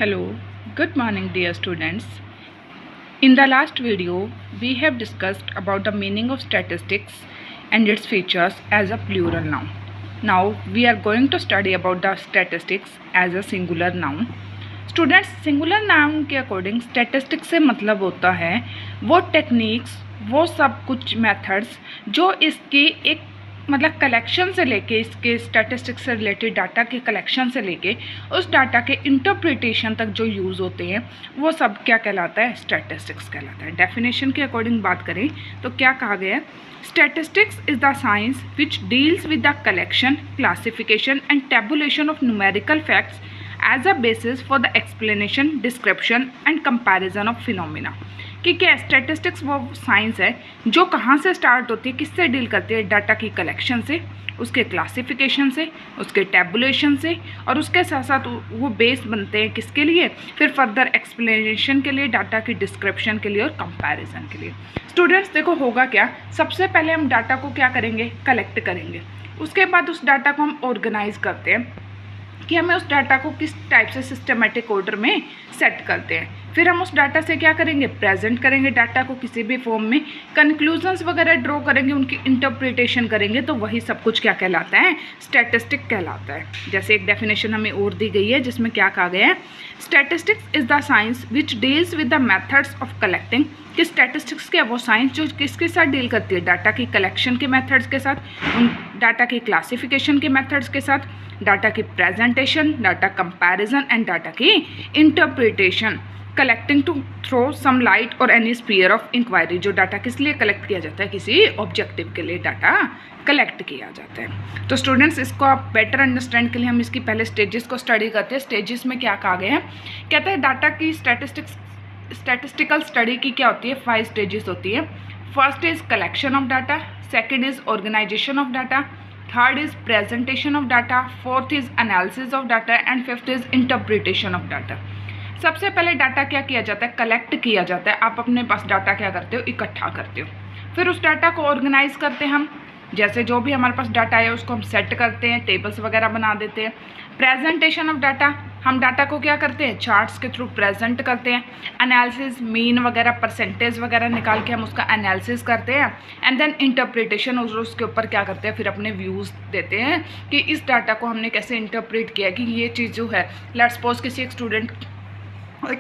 Hello, good morning dear students. In the last video, we have discussed about the meaning of statistics and its features as a plural noun. Now we are going to study about the statistics as a singular noun. Students singular noun के according statistics से मतलब होता है वो techniques, वो सब कुछ methods जो इसके एक मतलब कलेक्शन से लेके, इसके स्टैटिस्टिक्स से रिलेटेड डाटा के कलेक्शन से लेके उस डाटा के इंटरप्रिटेशन तक जो यूज़ होते हैं वो सब क्या कहलाता है, स्टैटिस्टिक्स कहलाता है। डेफिनेशन के अकॉर्डिंग बात करें तो क्या कहा गया है, statistics is the science which deals with the collection, classification and tabulation of numerical facts as a basis for the explanation, description and comparison of phenomena. कि क्या स्टैटिस्टिक्स वो साइंस है जो कहाँ से स्टार्ट होती है, किससे डील करती है, डाटा की कलेक्शन से, उसके क्लासिफिकेशन से, उसके टेबुलेशन से, और उसके साथ साथ वो बेस बनते हैं किसके लिए, फिर फर्दर एक्सप्लेनेशन के लिए, डाटा की डिस्क्रिप्शन के लिए और कंपैरिजन के लिए। स्टूडेंट्स देखो होगा क्या, सबसे पहले हम डाटा को क्या करेंगे, कलेक्ट करेंगे। उसके बाद उस डाटा को हम ऑर्गेनाइज करते हैं कि हमें उस डाटा को किस टाइप से सिस्टमेटिक ऑर्डर में सेट करते हैं। फिर हम उस डाटा से क्या करेंगे, प्रेजेंट करेंगे डाटा को किसी भी फॉर्म में, कंक्लूजन्स वगैरह ड्रॉ करेंगे, उनकी इंटरप्रिटेशन करेंगे, तो वही सब कुछ क्या कहलाता है, स्टैटिस्टिक कहलाता है। जैसे एक डेफिनेशन हमें और दी गई है जिसमें क्या कहा गया है, statistics is the science which deals with the methods of collecting. कि स्टैटिस्टिक्स क्या, वो साइंस जो किसके साथ डील करती है, डाटा की कलेक्शन के मेथड्स के साथ, उन डाटा की क्लासिफिकेशन के मेथड्स के साथ, डाटा की presentation, data comparison and data की interpretation, collecting to throw some light और एनी स्फीयर ऑफ इंक्वायरी। जो डाटा किस लिए कलेक्ट किया जाता है, किसी ऑब्जेक्टिव के लिए डाटा कलेक्ट किया जाता है। तो स्टूडेंट्स इसको आप बेटर अंडरस्टैंड के लिए हम इसकी पहले स्टेजेस को स्टडी करते हैं। स्टेजेस में क्या कहा गया है, कहते हैं डाटा की स्टैटिस्टिकल स्टडी की क्या होती है, 5 स्टेजेस होती है। First is collection of data, second is organization of data, third is presentation of data, fourth is analysis of data and fifth is interpretation of data. सबसे पहले डाटा क्या किया जाता है, कलेक्ट किया जाता है। आप अपने पास डाटा क्या करते हो, इकट्ठा करते हो। फिर उस डाटा को ऑर्गेनाइज करते हैं हम, जैसे जो भी हमारे पास डाटा है उसको हम सेट करते हैं, टेबल्स वगैरह बना देते हैं। प्रेजेंटेशन ऑफ डाटा, हम डाटा को क्या करते हैं, चार्ट्स के थ्रू प्रेजेंट करते हैं। एनालिसिस, मीन वगैरह, परसेंटेज वगैरह निकाल के हम उसका एनालिसिस करते हैं। एंड देन इंटरप्रिटेशन, उसके ऊपर क्या करते हैं, फिर अपने व्यूज़ देते हैं कि इस डाटा को हमने कैसे इंटरप्रेट किया, कि ये चीज़ जो है, लेट्स सपोज किसी एक स्टूडेंट,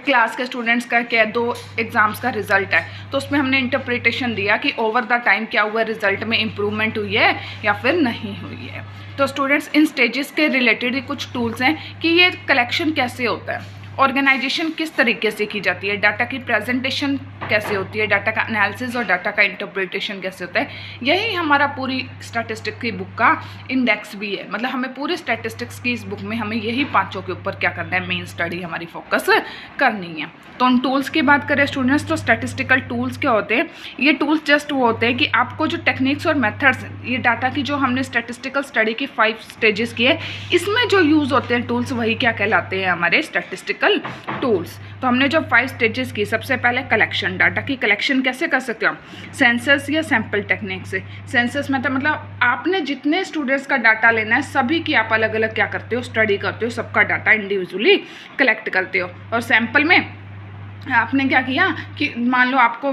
क्लास के स्टूडेंट्स का क्या 2 एग्ज़ाम्स का रिजल्ट है, तो उसमें हमने इंटरप्रिटेशन दिया कि ओवर द टाइम क्या हुआ, रिजल्ट में इम्प्रूवमेंट हुई है या फिर नहीं हुई है। तो स्टूडेंट्स इन स्टेजेस के रिलेटेड कुछ टूल्स हैं कि ये कलेक्शन कैसे होता है, ऑर्गेनाइजेशन किस तरीके से की जाती है, डाटा की प्रेजेंटेशन कैसे होती है, डाटा का एनालिसिस और डाटा का इंटरप्रिटेशन कैसे होता है। यही हमारा पूरी स्टैटिस्टिक्स की बुक का इंडेक्स भी है। मतलब हमें पूरे स्टैटिस्टिक्स की इस बुक में हमें यही 5 के ऊपर क्या करना है, मेन स्टडी हमारी फोकस करनी है। तो उन टूल्स की बात करें स्टूडेंट्स, तो स्टैटिस्टिकल टूल्स क्या होते हैं, ये टूल्स जस्ट वो होते हैं कि आपको जो टेक्निक्स और मेथड्स, ये डाटा की जो हमने स्टैटिस्टिकल स्टडी की 5 स्टेजेस की है, इसमें जो यूज़ होते हैं टूल्स, वही क्या कहलाते हैं, हमारे स्टैटिस्टिकल टूल्स। तो हमने जो 5 स्टेजेस की, सबसे पहले कलेक्शन, डाटा की कलेक्शन कैसे कर सकते हो, सेंसस या सैंपल टेक्निक से। सेंसस मतलब आपने जितने स्टूडेंट्स का डाटा लेना है सभी की आप अलग अलग क्या करते हो, स्टडी करते हो, सबका डाटा इंडिविजुअली कलेक्ट करते हो। और सैंपल में आपने क्या किया कि मान लो आपको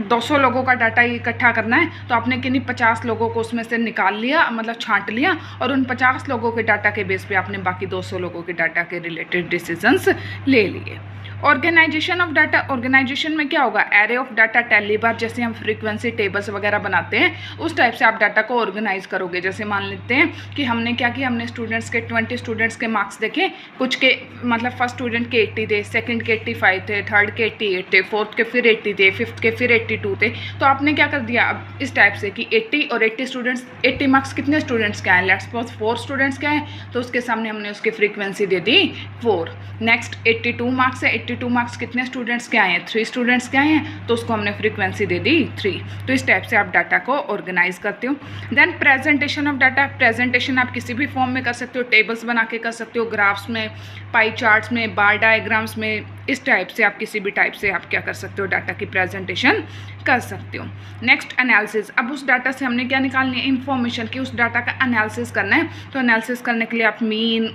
200 लोगों का डाटा इकट्ठा करना है, तो आपने किन्हीं 50 लोगों को उसमें से निकाल लिया, मतलब छांट लिया, और उन 50 लोगों के डाटा के बेस पे आपने बाकी 200 लोगों के डाटा के रिलेटेड डिसीजंस ले लिए। ऑर्गेनाइजेशन ऑफ डाटा, ऑर्गेनाइजेशन में क्या होगा, एरे ऑफ डाटा, टेली बार, जैसे हम फ्रीक्वेंसी टेबल्स वगैरह बनाते हैं उस टाइप से आप डाटा को ऑर्गेनाइज करोगे। जैसे मान लेते हैं कि हमने क्या किया, हमने स्टूडेंट्स के 20 स्टूडेंट्स के मार्क्स देखे, कुछ के मतलब फर्स्ट स्टूडेंट के 80 थे, सेकंड के 85 थे, थर्ड के 88 थे, फोर्थ के फिर 80 थे, फिफ्थ के फिर 82 थे। तो आपने क्या कर दिया अब इस टाइप से कि 80 और 80 स्टूडेंट्स, 80 मार्क्स कितने स्टूडेंट्स के आए, लेट्स सपोज 4 स्टूडेंट्स के आए, तो उसके सामने हमने उसकी फ्रीक्वेंसी दे दी 4। नेक्स्ट 82 मार्क्स है, 82 मार्क्स कितने स्टूडेंट्स के आए हैं, 3 स्टूडेंट्स के आए हैं, तो उसको हमने फ्रीक्वेंसी दे दी 3। तो इस टाइप से आप डाटा को ऑर्गेनाइज करते हो। Then presentation of data, presentation आप किसी भी फॉर्म में कर सकते हो, टेबल्स बना के कर सकते हो, ग्राफ्स में, पाई चार्ट्स में, बार डायग्राम्स में, इस टाइप से आप किसी भी टाइप से आप क्या कर सकते हो, डाटा की प्रेजेंटेशन कर सकते हो। नेक्स्ट एनालिसिस, अब उस डाटा से हमने क्या निकालनी है, इन्फॉर्मेशन की, उस डाटा का एनालिसिस करना है। तो एनालिसिस करने के लिए आप mean,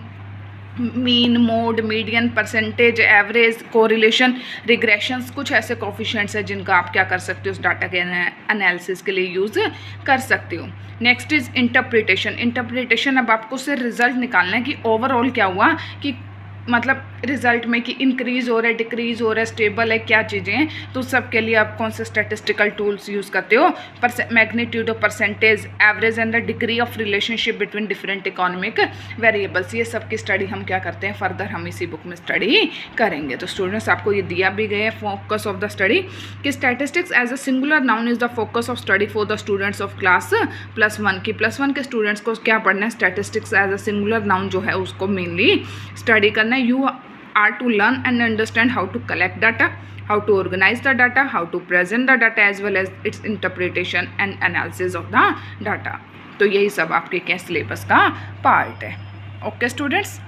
mean, mode, median, percentage, average, correlation, regressions, कुछ ऐसे कोफिशिएंट्स हैं जिनका आप क्या कर सकते हो उस डाटा के एनालिसिस के लिए यूज़ कर सकते हो। Next is interpretation. इंटरप्रिटेशन अब आपको सिर्फ रिजल्ट निकालना है कि ओवरऑल क्या हुआ, कि मतलब रिजल्ट में कि इंक्रीज़ हो रहा है, डिक्रीज़ हो रहा है, स्टेबल है, क्या चीज़ें हैं। तो सब के लिए आप कौन से स्टैटिस्टिकल टूल्स यूज़ करते हो, magnitude of percentage, average and the degree of relationship between different economic variables. ये सब की स्टडी हम क्या करते हैं, फर्दर हम इसी बुक में स्टडी करेंगे। तो स्टूडेंट्स आपको ये दिया भी गया है फोकस ऑफ द स्टडी कि statistics as a singular noun is the focus of study for the students of class +1 की +1 के स्टूडेंट्स को क्या पढ़ना है, statistics as a singular noun जो है उसको मेनली स्टडी करना। You are to learn and understand how to collect data, how to organize the data, how to present the data as well as its interpretation and analysis of the data। तो यही सब आपके क्या syllabus का part है। Okay students.